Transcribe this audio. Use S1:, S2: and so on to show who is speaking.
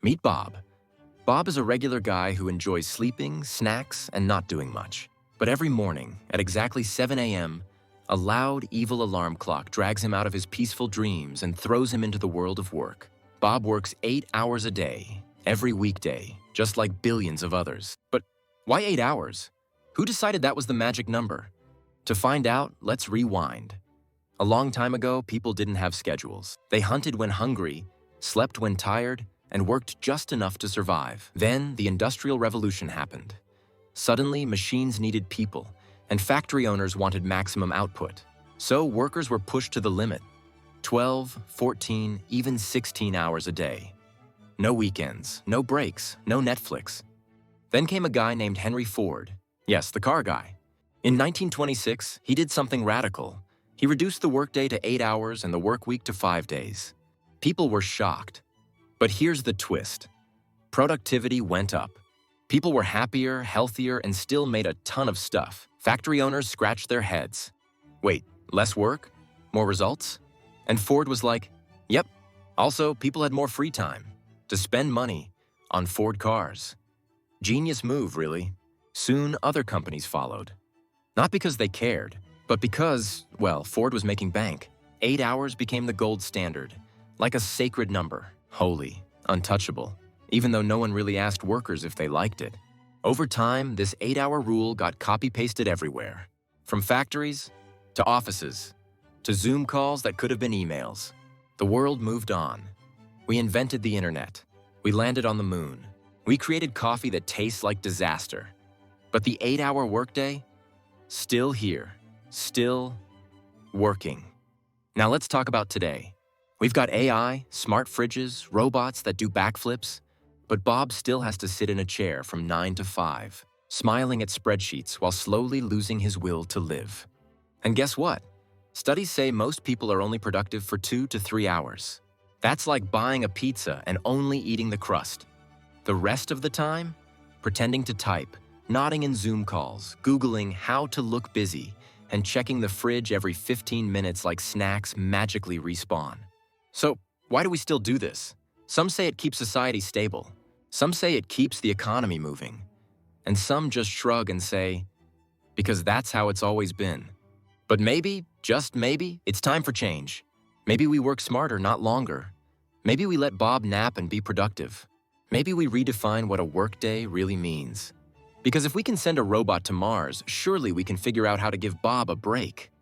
S1: Meet Bob. Bob is a regular guy who enjoys sleeping, snacks, and not doing much. But every morning, at exactly 7 a.m., a loud, evil alarm clock drags him out of his peaceful dreams and throws him into the world of work. Bob works 8 hours a day, every weekday, just like billions of others. But why 8 hours? Who decided that was the magic number? To find out, let's rewind. A long time ago, people didn't have schedules. They hunted when hungry, slept when tired, and worked just enough to survive. Then, the Industrial Revolution happened. Suddenly, machines needed people, and factory owners wanted maximum output. So, workers were pushed to the limit. 12, 14, even 16 hours a day. No weekends, no breaks, no Netflix. Then came a guy named Henry Ford. Yes, the car guy. In 1926, he did something radical. He reduced the workday to 8 hours and the work week to 5 days. People were shocked. But here's the twist. Productivity went up. People were happier, healthier, and still made a ton of stuff. Factory owners scratched their heads. Wait, less work? More results? And Ford was like, yep. Also, people had more free time to spend money on Ford cars. Genius move, really. Soon, other companies followed. Not because they cared, but because, well, Ford was making bank. 8 hours became the gold standard, like a sacred number, holy, untouchable, even though no one really asked workers if they liked it. Over time, this 8-hour rule got copy-pasted everywhere, from factories to offices to Zoom calls that could have been emails. The world moved on. We invented the internet. We landed on the moon. We created coffee that tastes like disaster. But the 8-hour workday? Still here. Still working. Now let's talk about today. We've got AI, smart fridges, robots that do backflips, but Bob still has to sit in a chair from 9 to 5, smiling at spreadsheets while slowly losing his will to live. And guess what? Studies say most people are only productive for 2 to 3 hours. That's like buying a pizza and only eating the crust. The rest of the time, pretending to type, nodding in Zoom calls, Googling how to look busy, and checking the fridge every 15 minutes like snacks magically respawn. So, why do we still do this? Some say it keeps society stable. Some say it keeps the economy moving. And some just shrug and say, because that's how it's always been. But maybe, just maybe, it's time for change. Maybe we work smarter, not longer. Maybe we let Bob nap and be productive. Maybe we redefine what a workday really means. Because if we can send a robot to Mars, surely we can figure out how to give Bob a break.